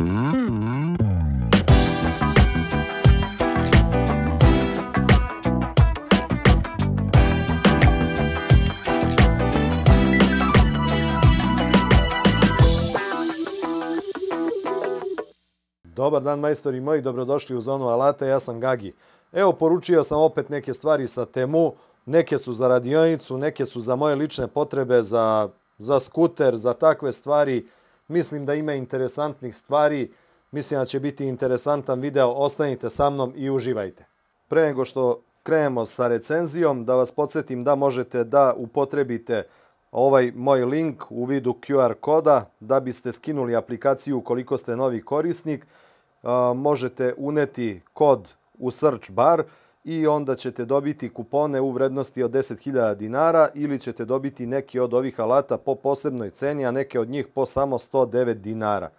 Dobar dan majstori moji, dobrodošli u Zonu alata, ja sam Gagi. Evo, poručio sam opet neke stvari sa Temu, neke su za radionicu, neke su za moje lične potrebe, za skuter, za takve stvari. Mislim da ima interesantnih stvari, mislim da će biti interesantan video, ostanite sa mnom i uživajte. Pre nego što krenemo sa recenzijom, da vas podsjetim da možete da upotrebite ovaj moj link u vidu QR koda da biste skinuli aplikaciju ukoliko ste novi korisnik. Možete uneti kod u search bar i onda ćete dobiti kupone u vrednosti od 10.000 dinara ili ćete dobiti neki od ovih alata po posebnoj ceni, a neke od njih po samo 109 dinara.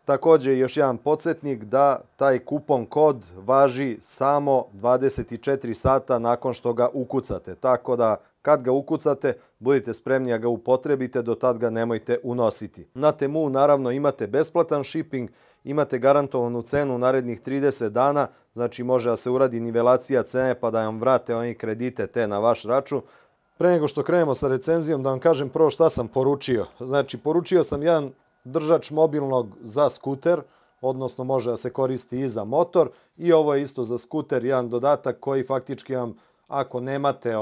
Također još jedan podsjetnik da taj kupon kod važi samo 24 sata nakon što ga ukucate. Tako da kad ga ukucate, budite spremni da ga upotrebite, do tad ga nemojte unositi. Na Temu naravno imate besplatan shipping, imate garantovanu cenu u narednih 30 dana, znači može da se uradi nivelacija cene pa da vam vrate oni kredite te na vaš račun. Pre nego što krenemo sa recenzijom, da vam kažem prvo šta sam poručio. Znači, poručio sam jedan držač mobilnog za skuter, odnosno može da se koristi i za motor, i ovo je isto za skuter, jedan dodatak koji faktički vam, ako nemate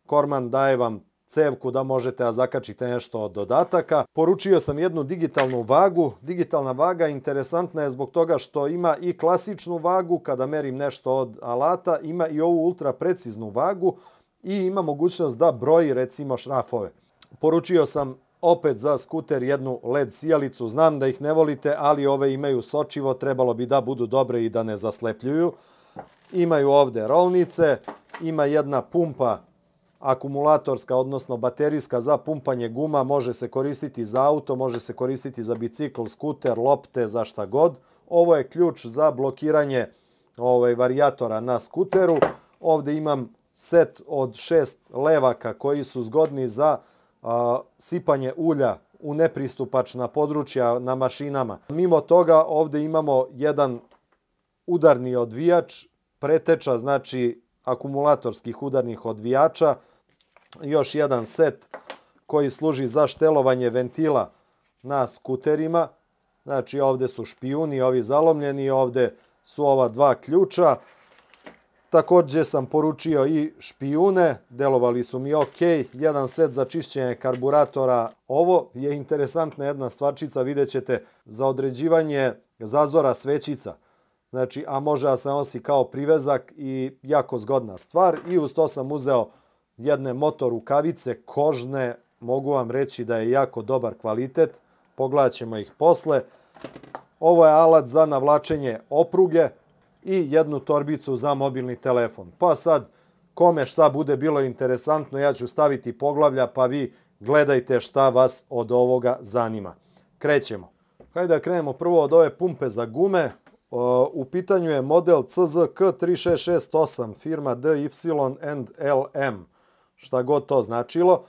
korman, daje vam cevku da možete da zakačite nešto od dodataka. Poručio sam jednu digitalnu vagu. Digitalna vaga interesantna je zbog toga što ima i klasičnu vagu kada merim nešto od alata, ima i ovu ultra preciznu vagu i ima mogućnost da broji recimo šrafove. Poručio sam opet za skuter jednu LED sijalicu. Znam da ih ne volite, ali ove imaju sočivo, trebalo bi da budu dobre i da ne zaslepljuju. Imaju ovde rolnice, ima jedna pumpa akumulatorska, odnosno baterijska za pumpanje guma, može se koristiti za auto, može se koristiti za bicikl, skuter, lopte, za šta god. Ovo je ključ za blokiranje varijatora na skuteru. Ovde imam set od 6 levaka koji su zgodni za sipanje ulja u nepristupačna područja na mašinama. Mimo toga ovde imamo jedan udarni odvijač, preteča, znači akumulatorskih udarnih odvijača, još jedan set koji služi za štelovanje ventila na skuterima. Znači ovde su špijuni, ovi zalomljeni, ovde su ova dva ključa. Također sam poručio i špijune, delovali su mi ok, jedan set za čišćenje karburatora. Ovo je interesantna jedna stvarčica, vidjet ćete, za određivanje zazora svećica. Znači, a može da se nosi kao privezak i jako zgodna stvar. I uz to sam uzeo jedne moto rukavice kožne, mogu vam reći da je jako dobar kvalitet, pogledat ćemo ih posle. Ovo je alat za navlačenje opruge i jednu torbicu za mobilni telefon. Pa sad, kome šta bude bilo interesantno, ja ću staviti poglavlja, pa vi gledajte šta vas od ovoga zanima. Krećemo. Hajde da krenemo prvo od ove pumpe za gume. U pitanju je model CZK3668, firma DY&LM, šta god to značilo.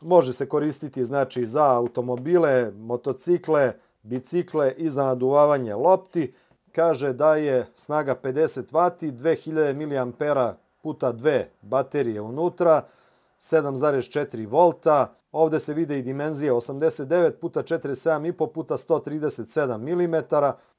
Može se koristiti znači za automobile, motocikle, bicikle i za naduvavanje lopti. Kaže da je snaga 50 W, 2000 mAh puta 2 baterije unutra, 7,4 V. Ovde se vide i dimenzije 89 puta 47,5 puta 137 mm.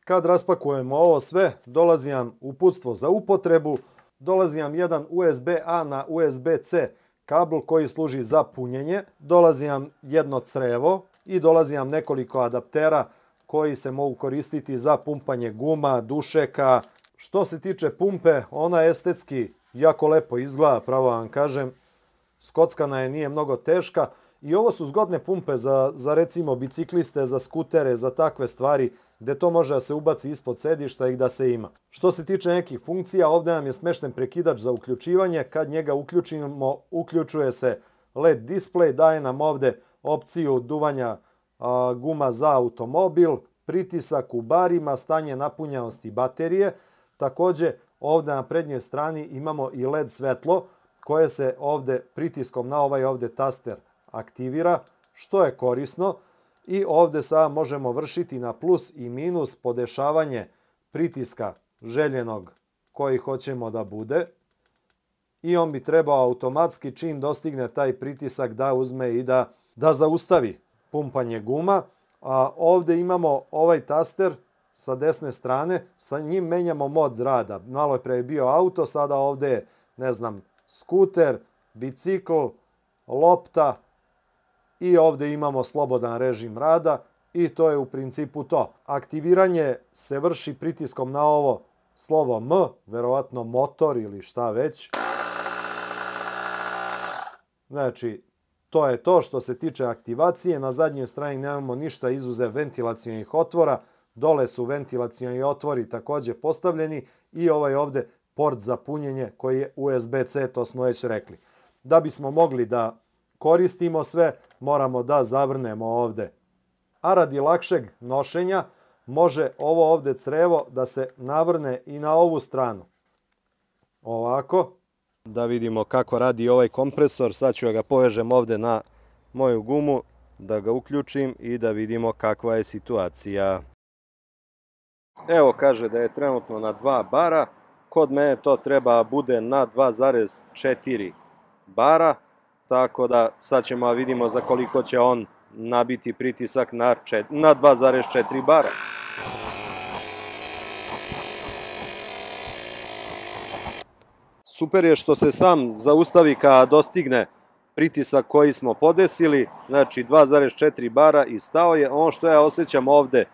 Kad raspakujemo ovo sve, dolazi nam uputstvo za upotrebu, dolazi nam jedan USB-A na USB-C kabel koji služi za punjenje, dolazi nam jedno crevo i dolazi nam nekoliko adaptera koji se mogu koristiti za pumpanje guma, dušeka. Što se tiče pumpe, ona estetski jako lepo izgleda, pravo vam kažem. Skockana je, nije mnogo teška. I ovo su zgodne pumpe za recimo bicikliste, za skutere, za takve stvari, gde to može da se ubaci ispod sedišta i da se ima. Što se tiče nekih funkcija, ovdje nam je smešten prekidač za uključivanje. Kad njega uključimo, uključuje se LED display, daje nam ovdje opciju duvanja guma za automobil, pritisak u barima, stanje napunjenosti baterije. Također, ovdje na prednjoj strani imamo i LED svetlo koje se ovdje pritiskom na ovaj ovdje taster aktivira, što je korisno. I ovdje sada možemo vršiti na plus i minus podešavanje pritiska željenog koji hoćemo da bude. I on bi trebao automatski čim dostigne taj pritisak da uzme i da zaustavi pumpanje guma. A ovdje imamo ovaj taster sa desne strane, sa njim menjamo mod rada. Malo pre je bio auto, sada ovdje je, ne znam, skuter, bicikl, lopta i ovdje imamo slobodan režim rada i to je u principu to. Aktiviranje se vrši pritiskom na ovo slovo M, verovatno motor ili šta već. Znači, to je to što se tiče aktivacije. Na zadnjoj strani nemamo ništa izuzev ventilacionih otvora. Dole su ventilacioni otvori također postavljeni i ovaj ovdje port za punjenje koji je USB-C, to smo već rekli. Da bismo mogli da koristimo sve, moramo da zavrnemo ovdje. A radi lakšeg nošenja može ovo ovdje crevo da se navrne i na ovu stranu. Ovako. Da vidimo kako radi ovaj kompresor. Sad ću ga povežem ovdje na moju gumu, da ga uključim i da vidimo kakva je situacija. Evo kaže da je trenutno na 2 bara. Kod mene to treba bude na 2,4 bara. Tako da sad ćemo vidimo za koliko će on nabiti pritisak na 2,4 bara. Super je što se sam zaustavi kada dostigne pritisak koji smo podesili, znači 2,4 bara i stao je. Ono što ja osjećam ovdje,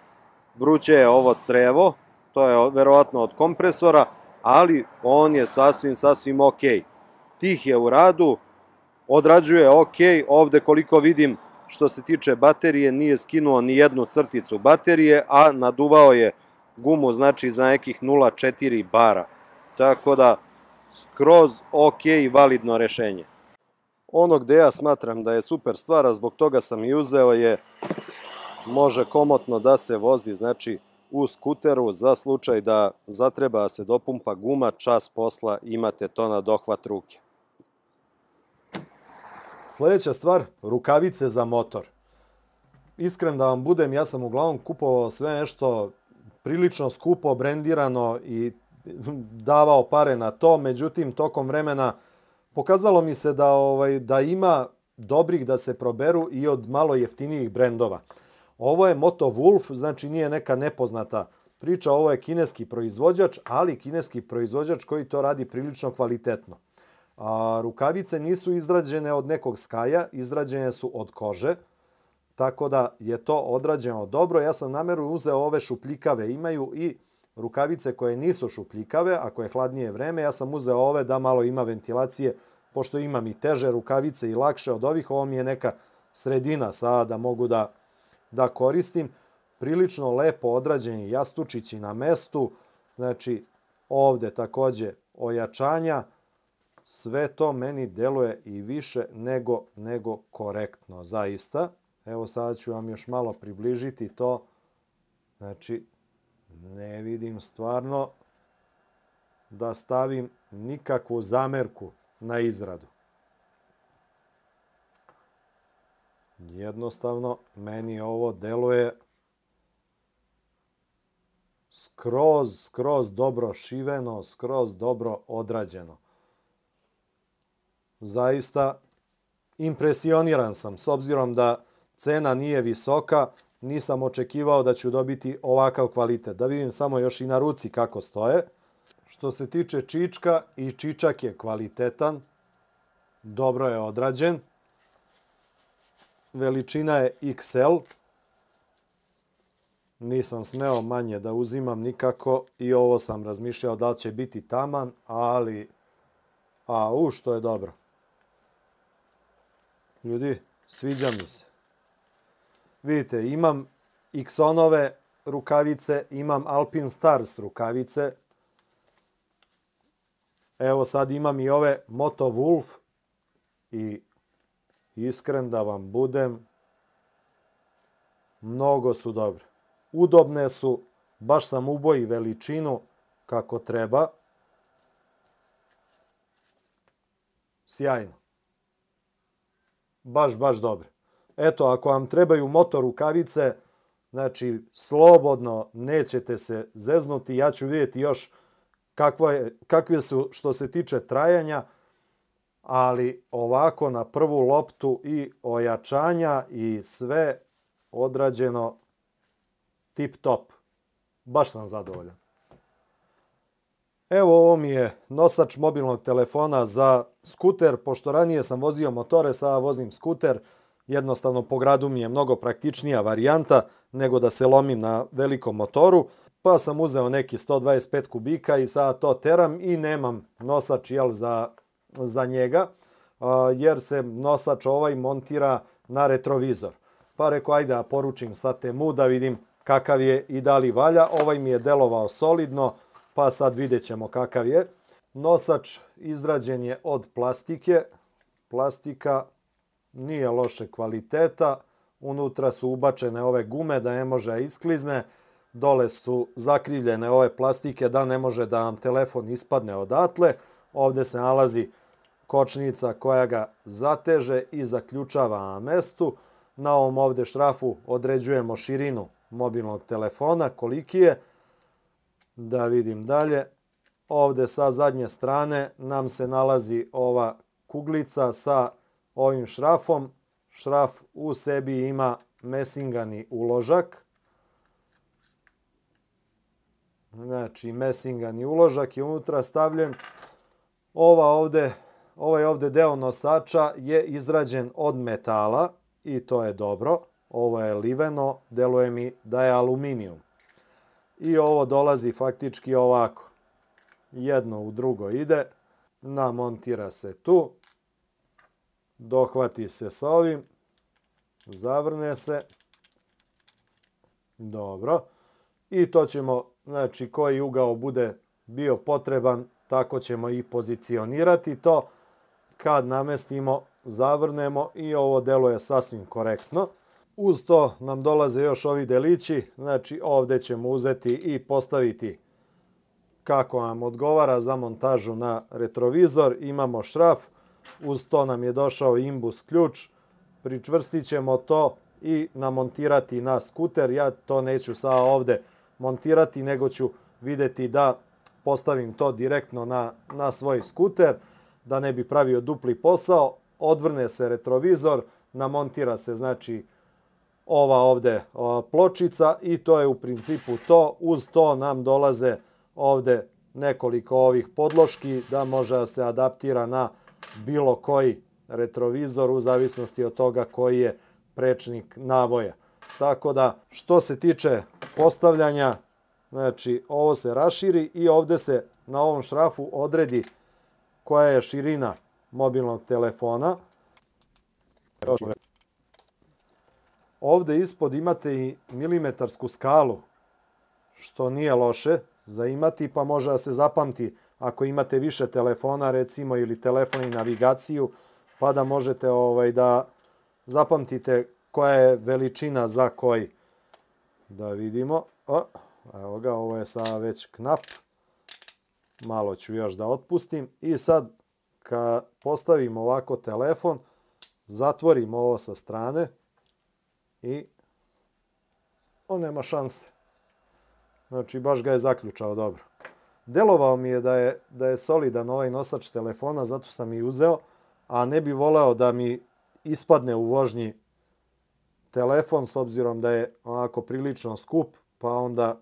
vruće je ovo crevo, to je verovatno od kompresora, ali on je sasvim ok. Tih je u radu, odrađuje ok, ovdje koliko vidim što se tiče baterije nije skinuo ni jednu crticu baterije, a naduvao je gumu znači za nekih 0,4 bara. Tako da skroz ok i validno rešenje. Ono gde ja smatram da je super stvar, a zbog toga sam i uzeo je, može komotno da se vozi znači u skuteru za slučaj da zatreba da se dopumpa guma, čas posla imate to na dohvat ruke. Sljedeća stvar, rukavice za motor. Iskren da vam budem, ja sam uglavnom kupovao sve nešto prilično skupo, brendirano i davao pare na to, međutim tokom vremena pokazalo mi se da ima dobrih da se proberu i od malo jeftinijih brendova. Ovo je Moto Wolf, znači nije neka nepoznata priča, ovo je kineski proizvođač, ali kineski proizvođač koji to radi prilično kvalitetno. Rukavice nisu izrađene od nekog skaja, izrađene su od kože, tako da je to odrađeno dobro. Ja sam namjerno uzeo ove šupljikave, imaju i rukavice koje nisu šupljikave, ako je hladnije vreme, ja sam uzeo ove da malo ima ventilacije, pošto imam i teže rukavice i lakše od ovih, ovo mi je neka sredina sada da mogu da koristim. Prilično lepo odrađeni jastučići na mestu, znači ovdje također ojačanja, sve to meni deluje i više nego korektno, zaista. Evo sada ću vam još malo približiti to, znači ne vidim stvarno da stavim nikakvu zamerku na izradu. Jednostavno, meni ovo deluje skroz dobro šiveno, skroz dobro odrađeno. Zaista impresioniran sam, s obzirom da cena nije visoka, nisam očekivao da ću dobiti ovakav kvalitet. Da vidim samo još i na ruci kako stoje. Što se tiče čička, i čičak je kvalitetan, dobro je odrađen. Veličina je XL. Nisam smeo manje da uzimam nikako i ovo sam razmišljao da li će biti taman, ali što je dobro. Ljudi, sviđa mi se. Vidite, imam Xonove rukavice, imam Alpine Stars rukavice. Evo sad imam i ove Moto Wolf i iskren da vam budem, mnogo su dobre. Udobne su, baš sam uboji veličinu kako treba. Sjajno. Baš dobre. Eto, ako vam trebaju moto rukavice, znači slobodno nećete se zeznuti. Ja ću vidjeti još kakve su što se tiče trajanja, ali ovako na prvu loptu i ojačanja i sve odrađeno tip top. Baš sam zadovoljan. Evo, ovo mi je nosač mobilnog telefona za skuter. Pošto ranije sam vozio motore, sada vozim skuter. Jednostavno po gradu mi je mnogo praktičnija varijanta nego da se lomim na velikom motoru. Pa sam uzeo neki 125 kubika i sada to teram i nemam nosač za njega, jer se nosač ovaj montira na retrovizor. Pa rekao, ajde da poručim sa Temu da vidim kakav je i da li valja. Ovaj mi je delovao solidno, pa sad vidjet ćemo kakav je. Nosač izrađen je od plastike. Plastika nije loše kvaliteta. Unutra su ubačene ove gume da ne može da isklizne. Dole su zakrivljene ove plastike da ne može da vam telefon ispadne odatle. Ovdje se nalazi kočnica koja ga zateže i zaključava na mestu. Na ovom ovdje šrafu određujemo širinu mobilnog telefona, koliki je. Da vidim dalje. Ovdje sa zadnje strane nam se nalazi ova kuglica sa ovim šrafom. Šraf u sebi ima mesingani uložak. Znači, mesingani uložak je unutra stavljen. Ovaj ovdje deo nosača je izrađen od metala i to je dobro. Ovo je liveno, deluje mi da je aluminijum. I ovo dolazi faktički ovako. Jedno u drugo ide, namontira se tu, dohvati se s ovim, zavrne se. Dobro. I to ćemo, znači koji ugao bude bio potreban, tako ćemo i pozicionirati to. Kad namestimo, zavrnemo i ovo deluje sasvim korektno. Uz to nam dolaze još ovi delići, znači ovdje ćemo uzeti i postaviti kako nam odgovara za montažu na retrovizor. Imamo šraf, uz to nam je došao imbus ključ, pričvrstit ćemo to i namontirati na skuter. Ja to neću sada ovdje montirati, nego ću vidjeti da postavim to direktno na svoj skuter, da ne bi pravio dupli posao. Odvrne se retrovizor, namontira se znači ova ovdje pločica i to je u principu to. Uz to nam dolaze ovdje nekoliko ovih podloški da može da se adaptira na bilo koji retrovizor u zavisnosti od toga koji je prečnik navoja. Tako da što se tiče postavljanja, znači ovo se raširi i ovdje se na ovom šrafu odredi koja je širina mobilnog telefona. Ovdje ispod imate i milimetarsku skalu, što nije loše za imati, pa može da se zapamti ako imate više telefona, recimo, ili telefon i navigaciju, pa da možete da zapamtite koja je veličina za koji. Da vidimo. Evo ga, ovo je sada već knap. Malo ću još da otpustim. I sad, kad postavimo ovako telefon, zatvorimo ovo sa strane i on nema šanse. Znači, baš ga je zaključao dobro. Delovao mi je da je solidan ovaj nosač telefona, zato sam i uzeo, a ne bi voleo da mi ispadne u vožnji telefon, s obzirom da je onako prilično skup, pa onda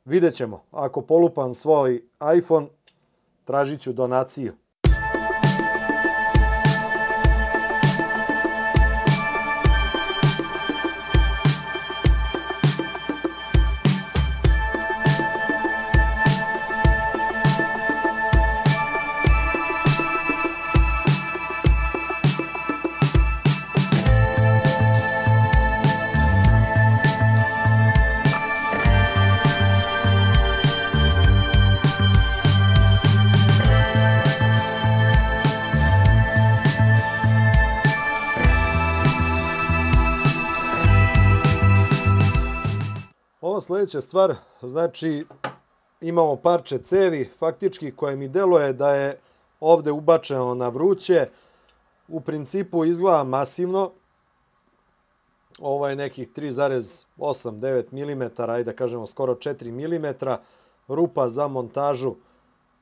vidjet ćemo. Ako polupam svoj iPhone, tražit ću donaciju. Ova sljedeća stvar, znači imamo parče cevi, faktički koje mi deluje da je ovdje ubačeno na vruće. U principu izgleda masivno, ovo je nekih 3,8-9 mm, ajde da kažemo skoro 4 mm, rupa za montažu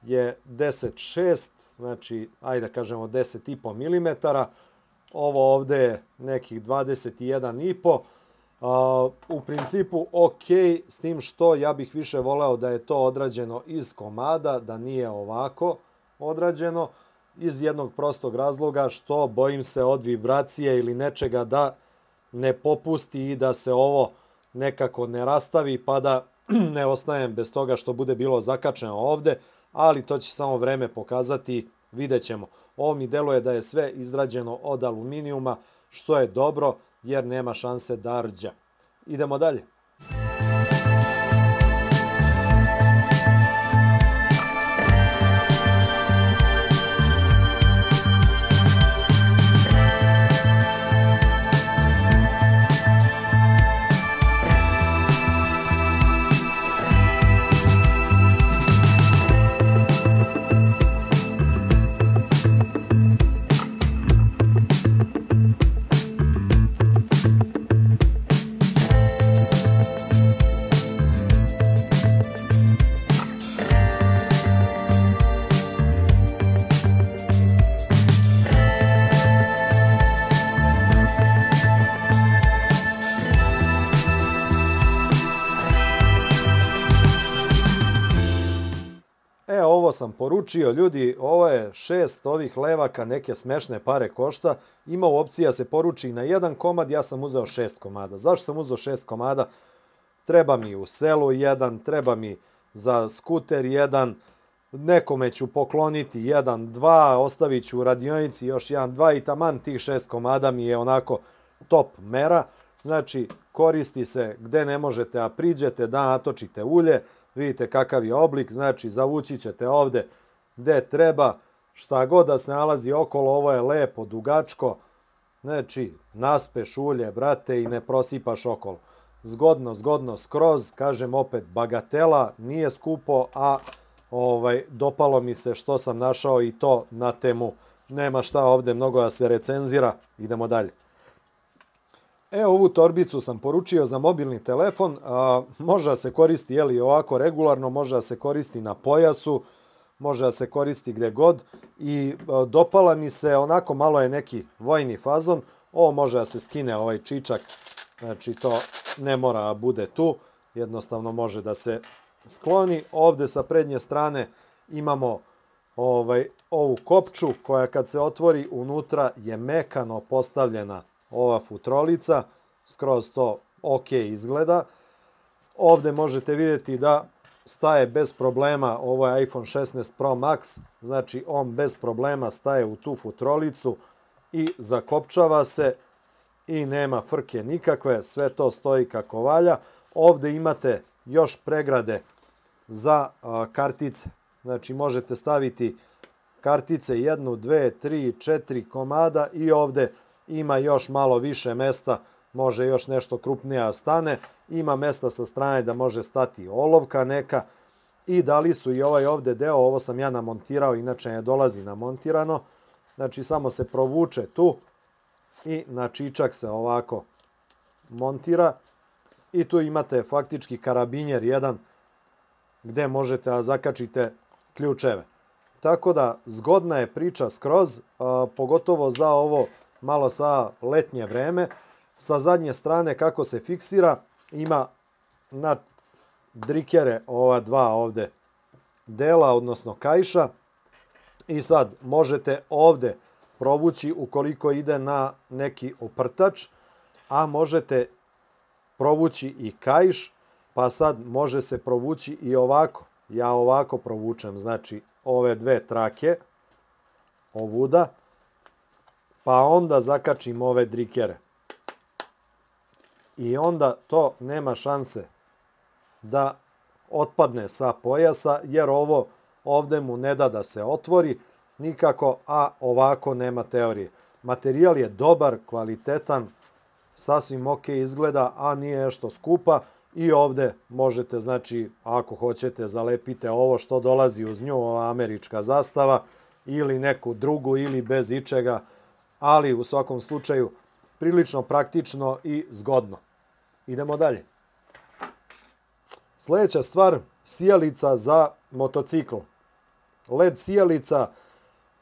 je 10,6, znači ajde da kažemo 10,5 mm, ovo ovde je nekih 21,5. U principu ok, s tim što ja bih više voleo da je to odrađeno iz komada, da nije ovako odrađeno, iz jednog prostog razloga što bojim se od vibracije ili nečega da ne popusti i da se ovo nekako ne rastavi pa da ne ostajem bez toga što bude bilo zakačeno ovde, ali to će samo vreme pokazati, vidjet ćemo. Ovo mi deluje da je sve izrađeno od aluminijuma, što je dobro jer nema šanse da rđa. Idemo dalje. Ovo sam poručio, ljudi, ovo je 6 ovih levaka, neke smešne pare košta, ima u opciji da se poruči na jedan komad, ja sam uzeo 6 komada. Zašto sam uzeo 6 komada? Treba mi u selu jedan, treba mi za skuter jedan, nekome ću pokloniti 1, 2, ostavit ću u radionici još 1, 2 i taman tih 6 komada mi je onako top mera. Znači, koristi se gde ne možete, a priđete da natočite ulje. Vidite kakav je oblik, znači zavući ćete ovde gde treba, šta god da se nalazi okolo, ovo je lepo, dugačko, znači naspeš ulje, brate, i ne prosipaš okolo. Zgodno, skroz, kažem opet, bagatela, nije skupo, a dopalo mi se što sam našao i to na temu. Nema šta ovde mnogo da se recenzira, idemo dalje. Evo, ovu torbicu sam poručio za mobilni telefon, može da se koristi ovako regularno, može da se koristi na pojasu, može da se koristi gde god i dopala mi se, onako malo je neki vojni fazon, ovo može da se skine ovaj čičak, znači to ne mora da bude tu, jednostavno može da se skloni. Ovde sa prednje strane imamo ovu kopču koja kad se otvori unutra je mekano postavljena ova futrolica, skroz to ok izgleda. Ovde možete vidjeti da staje bez problema, ovo je iPhone 16 Pro Max, znači on bez problema staje u tu futrolicu i zakopčava se i nema frke nikakve, sve to stoji kako valja. Ovde imate još pregrade za kartice, znači možete staviti kartice 1, 2, 3, 4 komada i ovde ima još malo više mesta, može još nešto krupnije stane, ima mesta sa strane da može stati olovka neka i dali su i ovaj ovde deo, ovo sam ja namontirao, inače ne dolazi namontirano, znači samo se provuče tu i na čičak se ovako montira i tu imate faktički karabinjer jedan gde možete da zakačite ključeve. Tako da zgodna je priča skroz, pogotovo za ovo malo sa letnje vreme. Sa zadnje strane kako se fiksira, ima na drikere ova dva ovde dela, odnosno kaiša. I sad možete ovde provući ukoliko ide na neki oprtač, a možete provući i kaiš, pa sad može se provući i ovako. Ja ovako provučem, znači ove dve trake, ovuda, pa onda zakačim ove drikere. I onda to nema šanse da otpadne sa pojasa, jer ovo ovde mu ne da da se otvori nikako, a ovako nema teorije. Materijal je dobar, kvalitetan, sasvim ok izgleda, a nije nešto skupa. I ovde možete, znači, ako hoćete, zalepite ovo što dolazi uz nju, ova američka zastava, ili neku drugu, ili bez ičega, ali u svakom slučaju prilično praktično i zgodno. Idemo dalje. Sljedeća stvar, sijalica za motocikl. LED sijalica.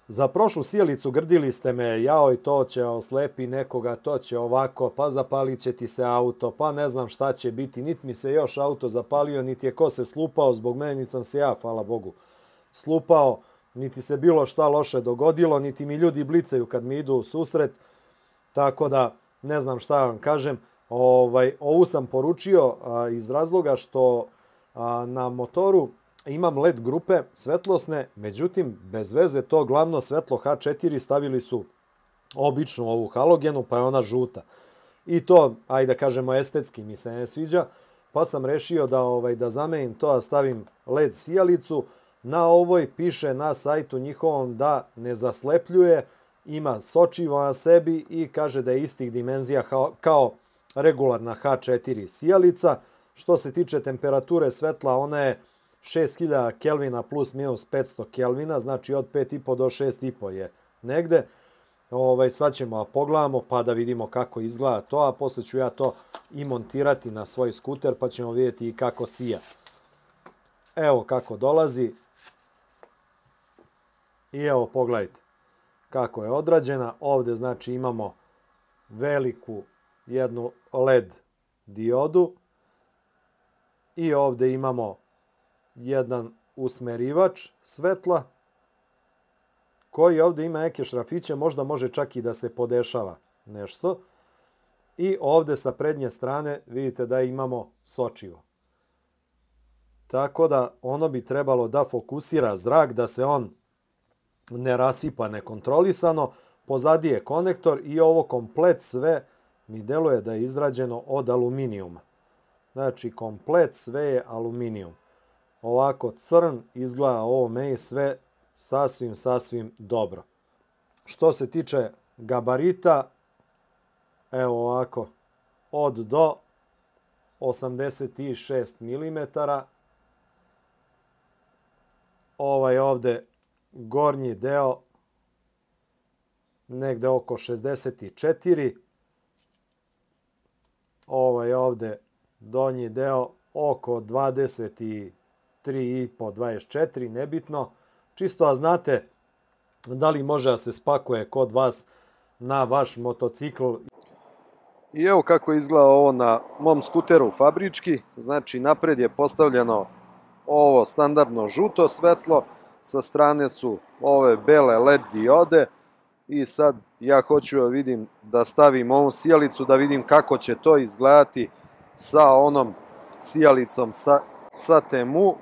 Za prošlu sijalicu grdili ste me, jao i to će oslepi nekoga, to će ovako, pa zapalit će ti se auto, pa ne znam šta će biti, niti mi se još auto zapalio, niti je ko se slupao, zbog mene niti sam se ja, hvala Bogu, slupao, niti se bilo šta loše dogodilo, niti mi ljudi blicaju kad mi idu u susret, tako da ne znam šta vam kažem. Ovu sam poručio iz razloga što na motoru imam LED grupe svetlosne, međutim, bez veze to glavno svetlo H4 stavili su običnu ovu halogenu, pa je ona žuta. I to, ajde da kažemo, estetski mi se ne sviđa, pa sam rešio da zamenim to, a stavim LED sijalicu. Na ovoj piše na sajtu njihovom da ne zaslepljuje, ima sočivo na sebi i kaže da je istih dimenzija kao regularna H4 sijalica. Što se tiče temperature svetla, ona je 6000 Kelvina plus minus 500 Kelvina, znači od 5,5 do 6,5 je negde. Sad ćemo pogledamo pa da vidimo kako izgleda to, a posle ću ja to i montirati na svoj skuter pa ćemo vidjeti i kako sija. Evo kako dolazi. I evo pogledajte kako je odrađena. Ovde znači imamo veliku jednu LED diodu i ovde imamo jedan usmerivač svetla koji ovde ima neke šrafiće, možda može čak i da se podešava nešto. I ovde sa prednje strane vidite da imamo sočivo. Tako da ono bi trebalo da fokusira zrak, da se on ne rasipa nekontrolisano. Pozadi je konektor i ovo komplet sve mi deluje da je izrađeno od aluminijuma. Znači komplet sve je aluminijum. Ovako crn izgleda ovo meni sve sasvim dobro. Što se tiče gabarita, evo ovako, od do 86 mm. Ovaj ovde gornji deo negde oko 64. Ovaj ovde donji deo oko 23,5, 24, nebitno. Čisto a znate da li može da se spakuje kod vas na vaš motocikl. I evo kako izgleda ovo na mom skuteru fabrički. Znači napred je postavljeno ovo standardno žuto svetlo, sa strane su ove bele LED diode i sad ja hoću da vidim, da stavim ovu sijalicu, da vidim kako će to izgledati sa onom sijalicom sa Temu,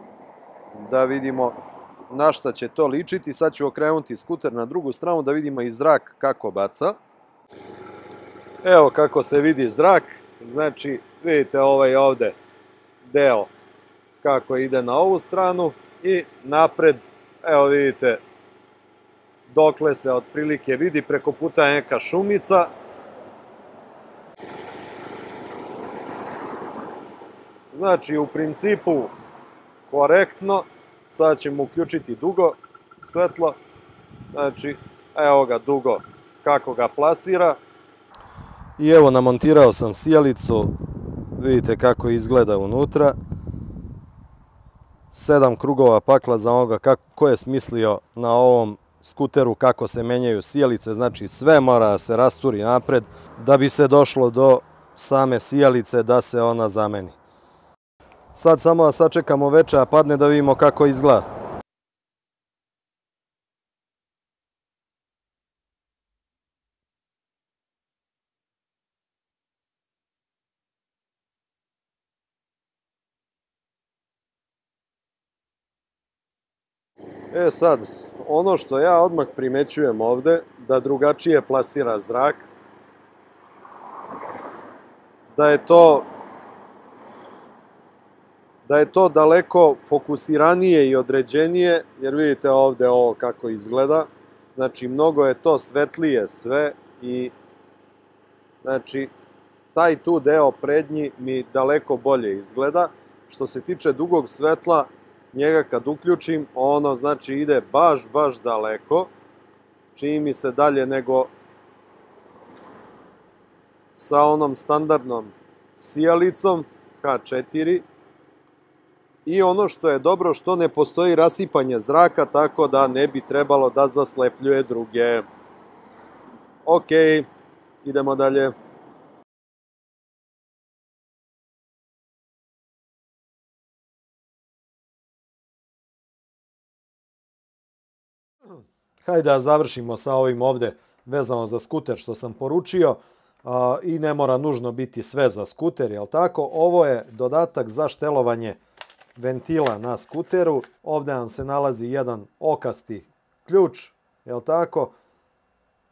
da vidimo na šta će to ličiti. Sad ću okrenuti skuter na drugu stranu da vidimo i zrak kako baca. Evo kako se vidi zrak, znači vidite ovaj ovde deo kako ide na ovu stranu i napred, evo vidite dokle se otprilike vidi, preko puta je neka šumica. Znači u principu korektno. Sad ćemo uključiti dugo svetlo, znači evo ga dugo kako ga plasira. I evo namontirao sam sijalicu, vidite kako izgleda unutra. 7 krugova pakla za onoga ko je smislio na ovom skuteru kako se menjaju sijalice, znači sve mora da se rasturi napred da bi se došlo do same sijalice da se ona zameni. Sad samo da sačekamo veče, a padne da vidimo kako izgleda. Sad, ono što ja odmah primećujem ovde, da drugačije plasira zrak, da je to daleko fokusiranije i određenije, jer vidite ovde ovo kako izgleda, znači mnogo je to svetlije sve i znači taj tu deo prednji mi daleko bolje izgleda. Što se tiče dugog svetla, njega kad uključim, ono znači ide baš daleko, čini mi se dalje sa onom standardnom sijalicom H4 i ono što je dobro što ne postoji rasipanje zraka, tako da ne bi trebalo da zaslepljuje druge. Ok, idemo dalje. Hajde da završimo sa ovim ovde vezano za skuter što sam poručio i ne mora nužno biti sve za skuter, jel tako? Ovo je dodatak za štelovanje ventila na skuteru. Ovde nam se nalazi jedan okasti ključ, jel tako?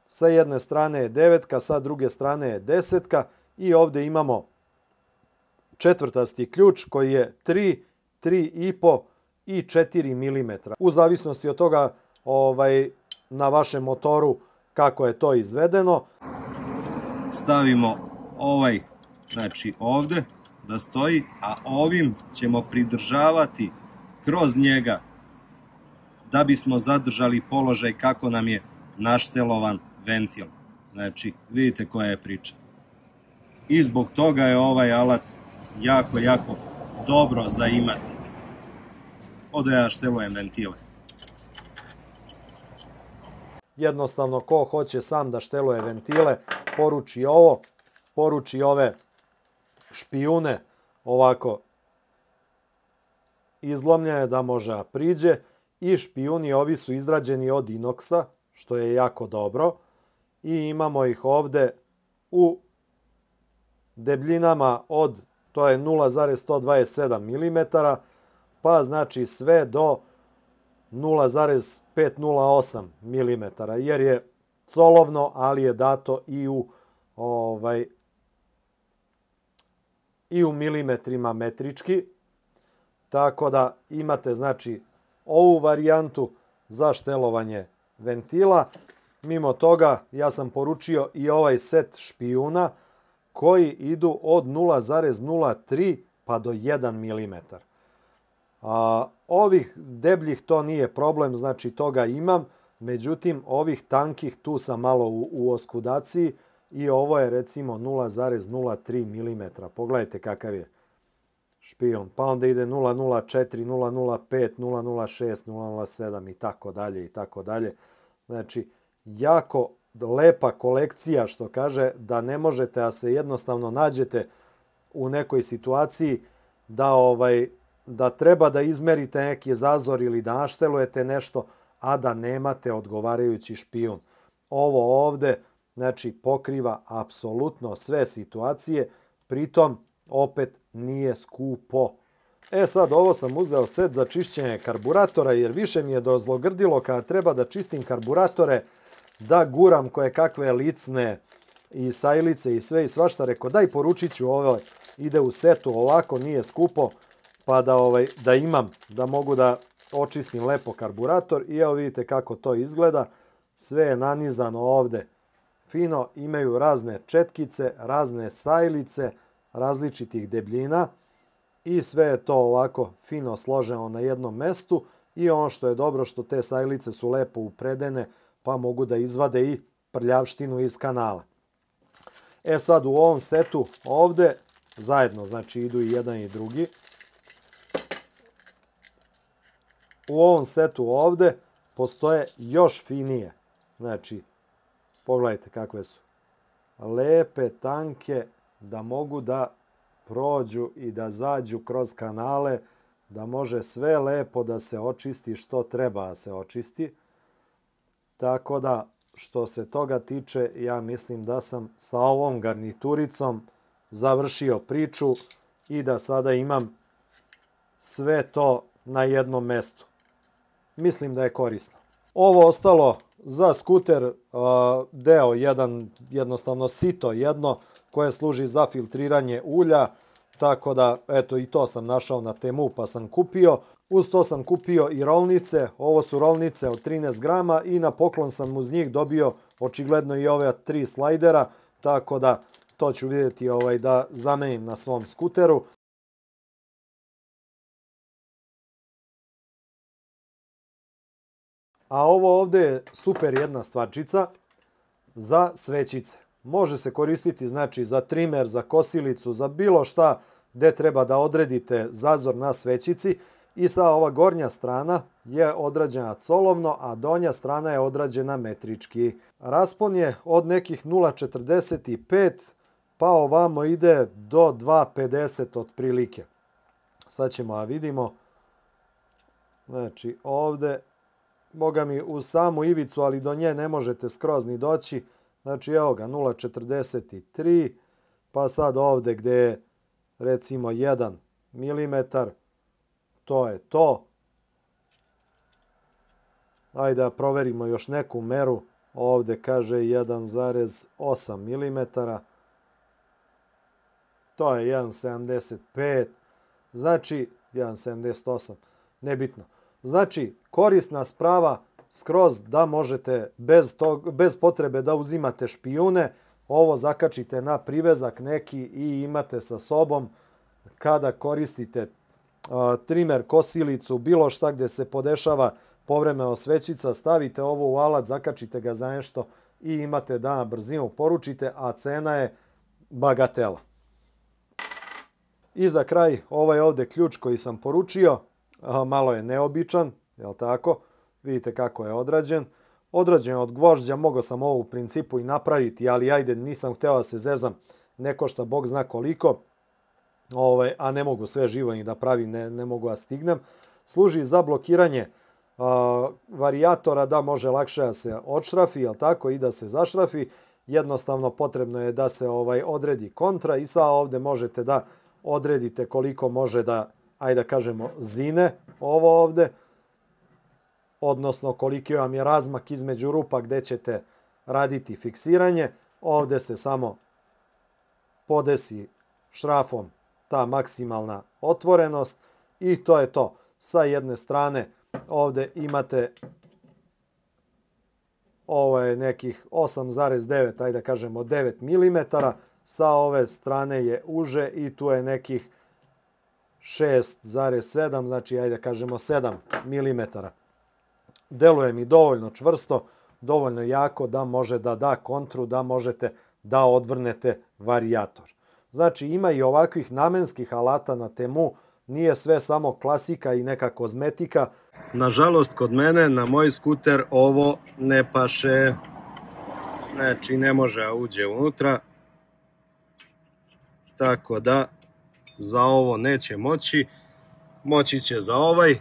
Sa jedne strane je 9, sa druge strane je 10 i ovde imamo četvrtasti ključ koji je 3, 3,5 i 4 mm. U zavisnosti od toga na vašem motoru kako je to izvedeno. Stavimo ovaj, znači ovde da stoji, a ovim ćemo pridržavati kroz njega da bismo zadržali položaj kako nam je naštelovan ventil. Znači, vidite koja je priča. I zbog toga je ovaj alat jako, jako dobro za imati. Ovdje ja štelujem ventile. Jednostavno, ko hoće sam da šteluje ventile, poruči ovo, poruči ove špijune, ovako izlomljene da može da priđe, i špijuni ovi su izrađeni od inoksa, što je jako dobro, i imamo ih ovde u debljinama od, to je 0,127 mm, pa znači sve do 0,508 mm, jer je colovno, ali je dato i u milimetrima metrički. Tako da imate znači ovu varijantu za štelovanje ventila. Mimo toga ja sam poručio i ovaj set špijuna koji idu od 0,03 pa do 1 mm. Ovih debljih to nije problem, znači toga imam, međutim ovih tankih tu sam malo u oskudaciji i ovo je recimo 0,03 mm. Pogledajte kakav je špijun. Pa onda ide 0,04, 0,05, 0,06, 0,07 i tako dalje i tako dalje. Znači, jako lepa kolekcija, što kaže da ne možete, a se jednostavno nađete u nekoj situaciji da treba da izmerite neki zazor ili da naštelujete nešto, a da nemate odgovarajući špijun. Ovo ovde, znači, pokriva apsolutno sve situacije, pritom opet nije skupo. Sad, ovo sam uzeo set za čišćenje karburatora, jer više mi je dozlogrdilo kada treba da čistim karburatore, da guram koje kakve licne i sajlice i sve i svašta. Rekao, daj poručit ću ovo, ide u setu, ovako nije skupo, pa da imam, da mogu da očistim lepo karburator. I evo vidite kako to izgleda. Sve je nanizano ovde fino, imaju razne četkice, razne sajlice, različitih debljina i sve je to ovako fino složeno na jednom mestu. I ono što je dobro, što te sajlice su lepo upredene, pa mogu da izvade i prljavštinu iz kanala. Sad u ovom setu ovde, zajedno znači idu i jedan i drugi. U ovom setu ovde postoje još finije. Znači, pogledajte kakve su. Lepe, tanke, da mogu da prođu i da zađu kroz kanale, da može sve lepo da se očisti što treba da se očisti. Tako da, što se toga tiče, ja mislim da sam sa ovom garnituricom završio priču i da sada imam sve to na jednom mestu. Mislim da je korisno. Ovo ostalo za skuter, deo jedan, jednostavno sito jedno, koje služi za filtriranje ulja, tako da, eto, i to sam našao na Temu pa sam kupio. Uz to sam kupio i rolnice, ovo su rolnice od 13 grama i na poklon sam uz njih dobio očigledno i ove 3 slajdera, tako da to ću vidjeti da zamenim na svom skuteru. A ovo ovde je super jedna stvarčica za svećice. može se koristiti znači za trimer, za kosilicu, za bilo šta gde treba da odredite zazor na svećici. I sad ova gornja strana je odrađena colovno, a donja strana je odrađena metrički. Raspon je od nekih 0,45 pa ovamo ide do 2,50 otprilike. Sad ćemo da vidimo. Znači ovde, boga mi uz samu ivicu, ali do nje ne možete skroz ni doći. Znači evo ga 0,43 pa sad ovde gde je recimo 1 milimetar, to je to. Ajde da proverimo još neku meru. Ovde kaže 1,8 milimetara. To je 1,75. Znači 1,78. Nebitno. Znači korisna sprava skroz da možete bez potrebe da uzimate špijune. Ovo zakačite na privezak neki i imate sa sobom kada koristite trimer, kosilicu, bilo šta gde se podešava povremeno svećica, stavite ovo u alat, zakačite ga za nešto i imate da na brzinu poručite, a cena je bagatela. I za kraj, ovaj ovde ključ koji sam poručio, malo je neobičan, jel tako? Vidite kako je odrađen. Odrađen je od gvožđa, mogao sam ovo u principu i napraviti, ali ajde, nisam hteo da se zezam, ne košta Bog zna koliko, a ne mogu sve živo ni da pravim, ne mogu da stignem. Služi za blokiranje varijatora da može lakše da se odšrafi, jel tako, i da se zašrafi. Jednostavno potrebno je da se odredi kontra i sad ovde možete da odredite koliko može da, ajde da kažemo, zine ovo ovde, odnosno koliki vam je razmak između rupa gde ćete raditi fiksiranje. Ovde se samo podesi šrafom ta maksimalna otvorenost i to je to. Sa jedne strane ovde imate, ovo je nekih 8,9, ajde da kažemo 9 mm, sa ove strane je uže i tu je nekih 6,7, znači ajde da kažemo 7 mm. Deluje mi dovoljno čvrsto, dovoljno jako da može da da kontru, da možete da odvrnete varijator. Znači ima i ovakvih namenskih alata na Temu, nije sve samo klasika i neka kozmetika. Nažalost, kod mene na moj skuter ovo ne paše. Znači ne može da uđe unutra. Tako da za ovo neće moći. Moći će za ovaj.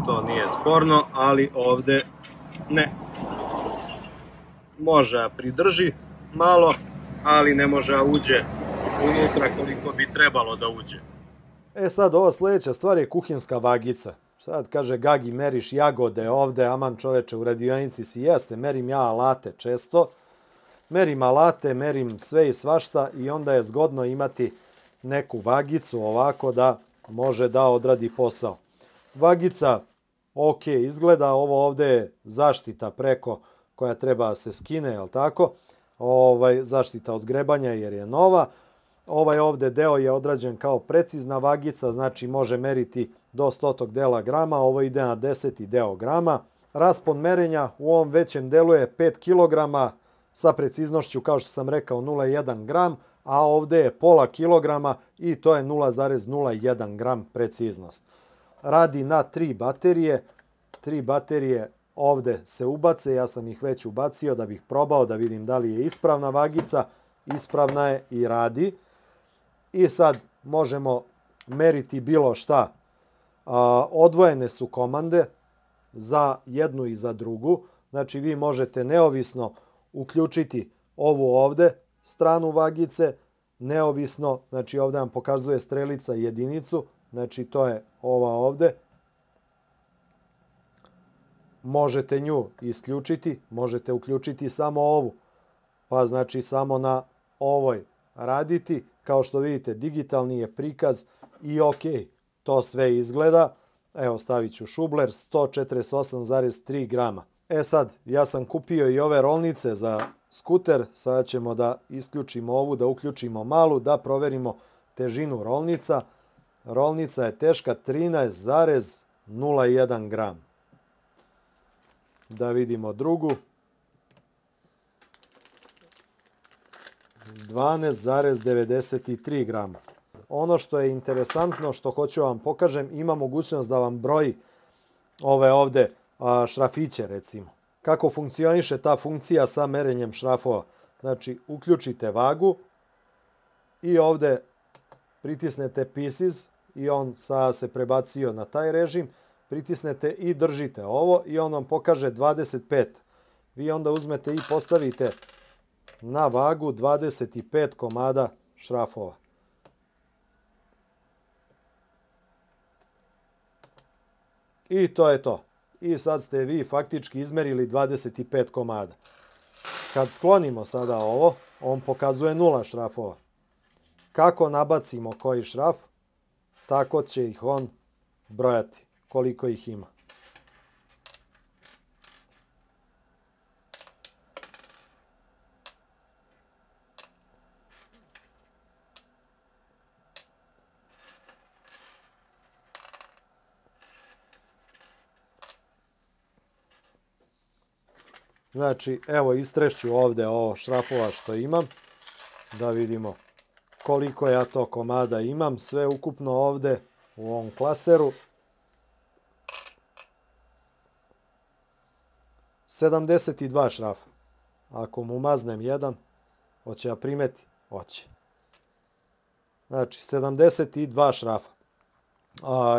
To nije sporno, ali ovde ne. Može da pridrži malo, ali ne može da uđe unutra koliko bi trebalo da uđe. E sad, ova sledeća stvar je kuhinska vagica. Sad kaže Gagi, meriš jagode ovde, aman čoveče, u radionici si. Jeste, merim ja alate često. Merim alate, merim sve i svašta i onda je zgodno imati neku vagicu ovako da može da odradi posao. Vagica, ok, izgleda, ovo ovde je zaštita preko koja treba da se skine, jel tako? Zaštita od grebanja jer je nova. Ovaj ovde deo je odrađen kao precizna vagica, znači može meriti do 100 dela grama, ovo ide na 10 deo grama. Raspon merenja u ovom većem delu je 5 kg sa preciznošću, kao što sam rekao, 0,1 gram, a ovde je pola kilograma i to je 0,01 gram preciznost. Radi na 3 baterije. 3 baterije ovde se ubace, ja sam ih već ubacio da bih probao da vidim da li je ispravna vagica. Ispravna je i radi. I sad možemo meriti bilo šta. Odvojene su komande za jednu i za drugu. Znači vi možete neovisno uključiti ovu ovde stranu vagice, neovisno, znači ovde vam pokazuje strelica jedinicu, znači to je ova ovde. Možete nju isključiti, možete uključiti samo ovu, pa znači samo na ovoj raditi. Kao što vidite, digitalni je prikaz i ok, to sve izgleda. Evo, stavit ću šubler, 148,3 grama. E sad, ja sam kupio i ove rolnice za skuter. Sada ćemo da isključimo ovu, da uključimo malu, da proverimo težinu rolnica. Rolnica je teška 13,01 gram. Da vidimo drugu. 12,93 grama. Ono što je interesantno, što hoću vam pokažem, ima mogućnost da vam broji ove ovde šrafiće, recimo. Kako funkcioniše ta funkcija sa merenjem šrafova? Znači, uključite vagu i ovde pritisnete pieces i on sada se prebacio na taj režim. Pritisnete i držite ovo i on vam pokaže 25. Vi onda uzmete i postavite na vagu 25 komada šrafova. I to je to. I sad ste vi faktički izmerili 25 komada. Kad sklonimo sada ovo, on pokazuje 0 šrafova. Kako nabacimo koji šraf, tako će ih on brojati, koliko ih ima. Znači, evo istrešću ovde ovo šrafova što imam, da vidimo koliko ja to komada imam, sve ukupno ovde u ovom klaseru. 72 šrafa. Ako mu maznem jedan, hoće ja primeti? Hoće. Znači, 72 šrafa.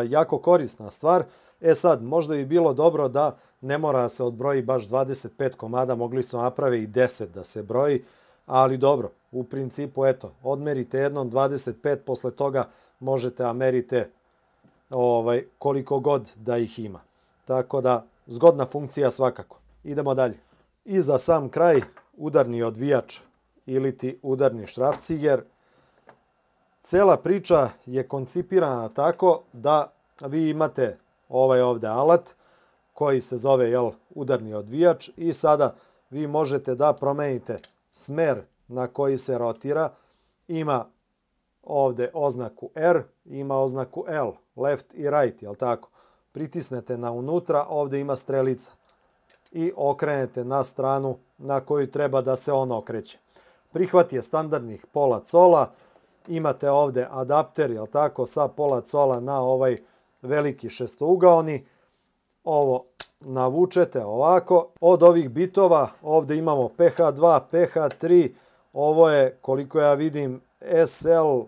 Jako korisna stvar. E sad, možda bi bilo dobro da ne mora se odbroji baš 25 komada, mogli su naprave i 10 da se broji, ali dobro, u principu, eto, odmerite jednom 25, posle toga možete da merite koliko god da ih ima. Tako da, zgodna funkcija svakako. Idemo dalje. I za sam kraj, udarni odvijač ili ti udarni šrafciger. Cela priča je koncipirana tako da vi imate ovaj ovde alat koji se zove udarni odvijač i sada vi možete da promenite smer na koji se rotira. Ima ovde oznaku R, ima oznaku L, left i right, jel tako? Pritisnete na unutra, ovde ima strelica i okrenete na stranu na koju treba da se on okreće. Prihvat je standardnih pola cola, imate ovde adapter, jel tako, sa pola cola na ovaj veliki šestougaoni. Ovo navučete ovako. Od ovih bitova ovde imamo PH2, PH3, ovo je, koliko ja vidim, SL9,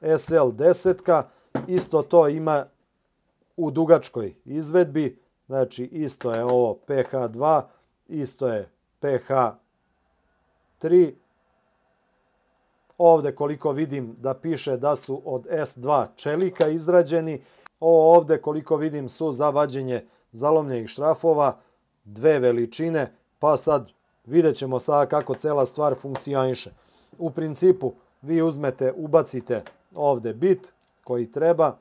SL10, isto to ima u dugačkoj izvedbi, znači isto je ovo PH2, isto je PH3, ovde koliko vidim da piše da su od S2 čelika izrađeni, ovde koliko vidim su za vađenje zalomljenih šrafova, 2 veličine, pa sad vidjet ćemo sada kako cela stvar funkcioniše. U principu vi uzmete, ubacite ovde bit koji treba,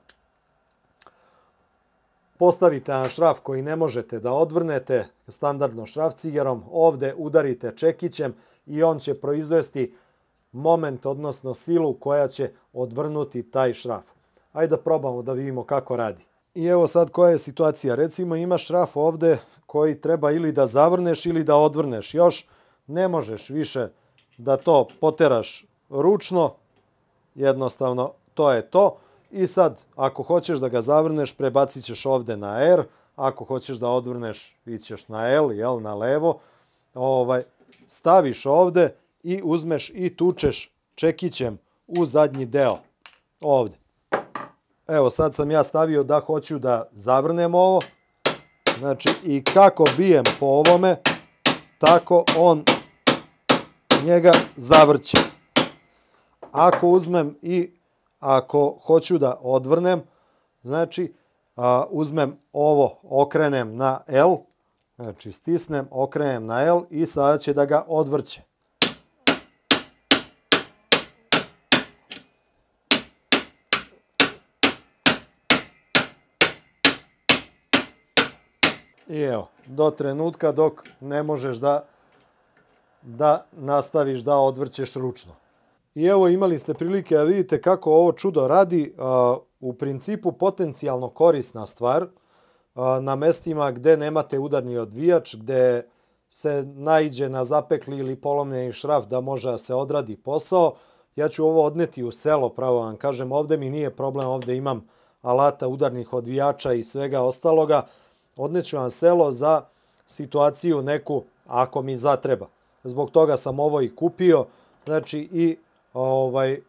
postavite na šraf koji ne možete da odvrnete standardno šrafcigerom, ovde udarite čekićem i on će proizvesti moment, odnosno silu koja će odvrnuti taj šraf. Ajde da probamo da vidimo kako radi. I evo sad koja je situacija. Recimo imaš šraf ovde koji treba ili da zavrneš ili da odvrneš. Još ne možeš više da to poteraš ručno. Jednostavno to je to. I sad ako hoćeš da ga zavrneš, prebacit ćeš ovde na R. Ako hoćeš da odvrneš, ićeš na L, na levo. Staviš ovde i uzmeš i tučeš čekićem u zadnji deo. Ovde. Evo sad sam ja stavio da hoću da zavrnem ovo. Znači i kako bijem po ovome, tako on njega zavrće. Ako uzmem i ako hoću da odvrnem, znači uzmem ovo, okrenem na L, znači stisnem, okrenem na L i sada će da ga odvrće. I evo, do trenutka dok ne možeš da nastaviš da odvrćeš ručno. I evo imali ste prilike da vidite kako ovo čudo radi. U principu potencijalno korisna stvar na mestima gde nemate udarni odvijač, gde se naiđe na zapekli ili polomljeni šraf da može da se odradi posao. Ja ću ovo odneti u selo, pravo vam kažem, ovde mi nije problem, ovde imam alata, udarnih odvijača i svega ostaloga. Odneću vam selo za situaciju neku ako mi zatreba. Zbog toga sam ovo i kupio, znači i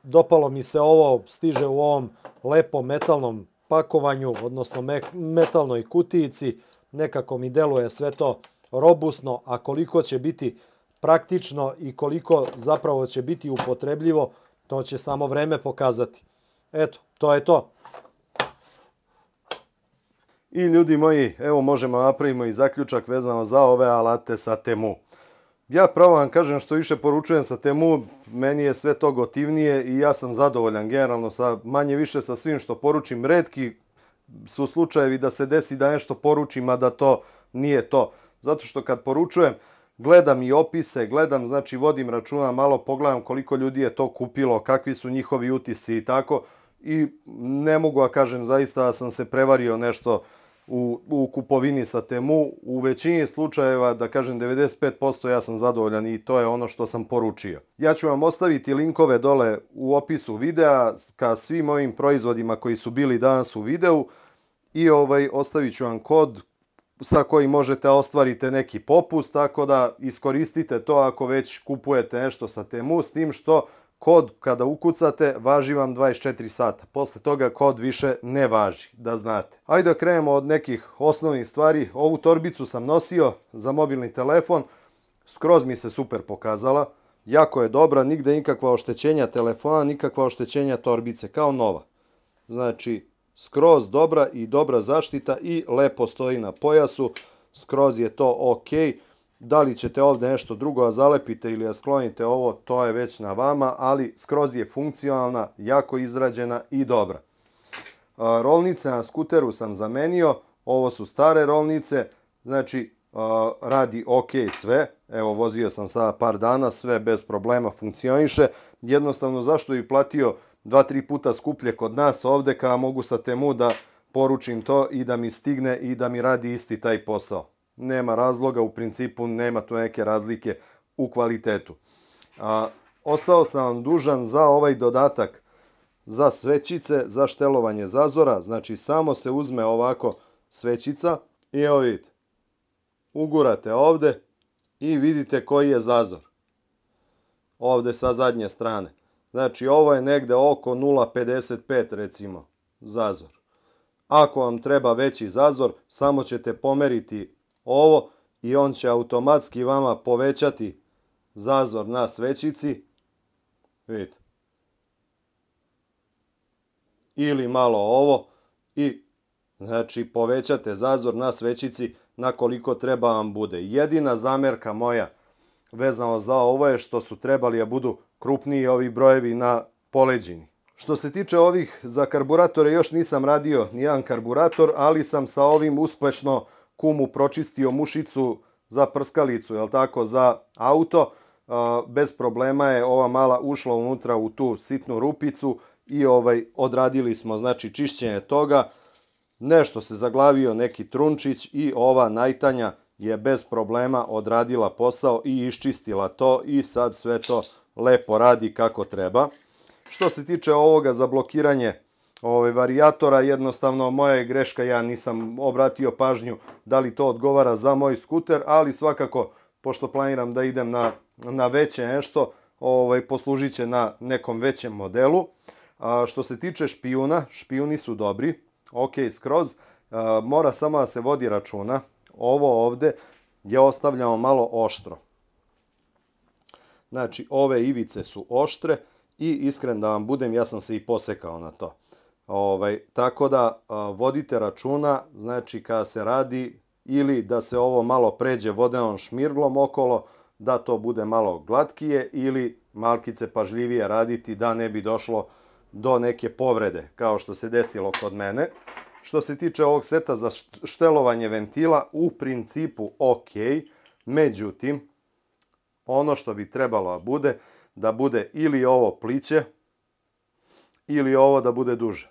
dopalo mi se ovo, stiže u ovom lepom metalnom pakovanju, odnosno metalnoj kutijici, nekako mi deluje sve to robusno, a koliko će biti praktično i koliko zapravo će biti upotrebljivo, to će samo vreme pokazati. Eto, to je to. I ljudi moji, evo možemo napravimo i zaključak vezano za ove alate sa Temu. Ja pravo vam kažem što više poručujem sa Temu, meni je sve to gotivnije i ja sam zadovoljan generalno sa manje više sa svim što poručim. Retki su slučajevi da se desi da nešto poručim, a da to nije to. Zato što kad poručujem, gledam i opise, gledam, znači vodim računa, malo pogledam koliko ljudi je to kupilo, kakvi su njihovi utisci i tako. I ne mogu da kažem zaista da sam se prevario nešto u kupovini sa Temu. U većini slučajeva, da kažem 95%, ja sam zadovoljan i to je ono što sam poručio. Ja ću vam ostaviti linkove dole u opisu videa ka svim ovim proizvodima koji su bili danas u videu i ostavit ću vam kod sa kojim možete ostvarite neki popust, tako da iskoristite to ako već kupujete nešto sa Temu, s tim što kod kada ukucate važi vam 24 sata. Posle toga kod više ne važi, da znate. Ajde da krenemo od nekih osnovnih stvari. Ovu torbicu sam nosio za mobilni telefon. Skroz mi se super pokazala. Jako je dobra, nigde nikakva oštećenja telefona, nikakva oštećenja torbice, kao nova. Znači, skroz dobra i dobra zaštita i lepo stoji na pojasu. Skroz je to ok. Da li ćete ovdje nešto drugo da zalepite ili da sklonite ovo, to je već na vama, ali skroz je funkcionalna, jako izrađena i dobra. Rolnice na skuteru sam zamenio, ovo su stare rolnice, znači radi ok sve. Evo, vozio sam sada par dana, sve bez problema funkcioniše. Jednostavno, zašto bi platio 2-3 puta skuplje kod nas ovdje, kada mogu sa Temu da poručim to i da mi stigne i da mi radi isti taj posao. Nema razloga, u principu nema tu neke razlike u kvalitetu. Ostao sam vam dužan za ovaj dodatak za svećice, za štelovanje zazora. Znači samo se uzme ovako svećica i evo vidite. Ugurate ovdje i vidite koji je zazor. Ovdje sa zadnje strane. Znači ovo je negde oko 0,55 recimo zazor. Ako vam treba veći zazor, samo ćete pomeriti ovo i on će automatski vama povećati zazor na svećici. Vidite. Ili malo ovo i znači povećate zazor na svećici na koliko treba vam bude. Jedina zamerka moja vezano za ovo je što su trebali da budu krupniji ovi brojevi na poleđini. Što se tiče ovih za karburatore, još nisam radio nijedan karburator, ali sam sa ovim uspešno kumu pročistio mušicu za prskalicu, jel tako, za auto. Bez problema je ova mala ušla unutra u tu sitnu rupicu i odradili smo, znači, čišćenje toga. Nešto se zaglavio neki trunčić i ova najtanja je bez problema odradila posao i iščistila to i sad sve to lepo radi kako treba. Što se tiče ovoga za blokiranje varijatora, jednostavno moja je greška, ja nisam obratio pažnju da li to odgovara za moj skuter, ali svakako, pošto planiram da idem na veće nešto, poslužit će na nekom većem modelu. Što se tiče špijuna, špijuni su dobri, ok, skroz, mora samo da se vodi računa. Ovo ovde je ostavljamo malo oštro. Znači, ove ivice su oštre i iskren da vam budem, ja sam se i posekao na to. Tako da vodite računa, znači kada se radi ili da se ovo malo pređe vodenom šmirglom okolo, da to bude malo glatkije ili malkice pažljivije raditi da ne bi došlo do neke povrede kao što se desilo kod mene. Što se tiče ovog seta za štelovanje ventila, u principu ok, međutim, ono što bi trebalo da bude ili ovo pliće ili ovo da bude duže.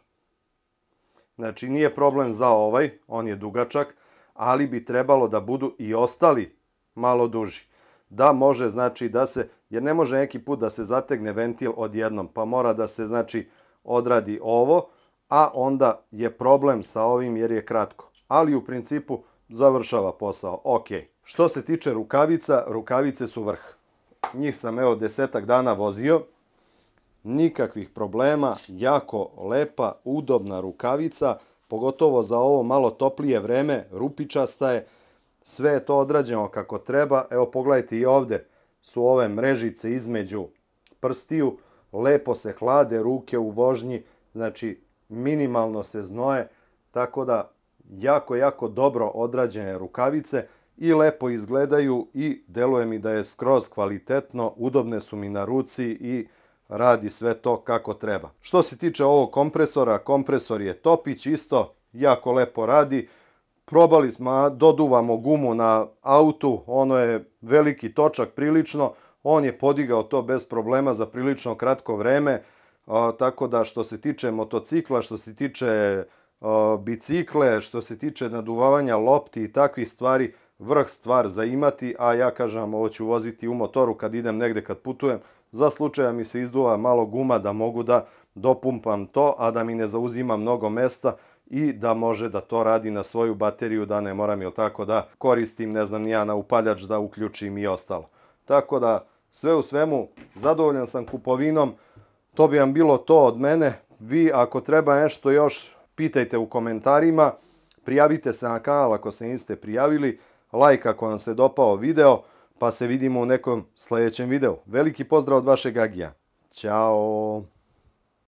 Znači nije problem za ovaj, on je dugačak, ali bi trebalo da budu i ostali malo duži. Da može, znači da se, jer ne može neki put da se zategne ventil odjednom, pa mora da se znači odradi ovo, a onda je problem sa ovim jer je kratko. Ali u principu završava posao. Ok. Što se tiče rukavica, rukavice su vrh. Njih sam evo 10 dana vozio. Nikakvih problema, jako lepa, udobna rukavica, pogotovo za ovo malo toplije vreme, rupičasta je, sve je to odrađeno kako treba. Evo pogledajte i ovdje su ove mrežice između prstiju, lepo se hlade ruke u vožnji, znači minimalno se znoje, tako da jako dobro odrađene rukavice i lepo izgledaju i deluje mi da je skroz kvalitetno, udobne su mi na ruci i radi sve to kako treba. Što se tiče ovog kompresora, kompresor je topić isto, jako lepo radi. Probali smo, doduvamo gumu na autu, ono je veliki točak prilično, on je podigao to bez problema za prilično kratko vreme, tako da što se tiče motocikla, što se tiče bicikle, što se tiče naduvavanja lopti i takvih stvari, vrh stvar za imati, a ja kažem ovo ću voziti u motoru kad idem negde, kad putujem, za slučaja mi se izduva malo guma da mogu da dopumpam to, a da mi ne zauzima mnogo mesta i da može da to radi na svoju bateriju, da ne moram ili tako da koristim, ne znam, ja na upaljač da uključim i ostalo. Tako da sve u svemu zadovoljan sam kupovinom, to bi vam bilo to od mene. Vi ako treba nešto još pitajte u komentarima, prijavite se na kanal ako se niste prijavili, like ako vam se dopao video, pa se vidimo u nekom sljedećem videu. Veliki pozdrav od vašeg Agija. Ćao!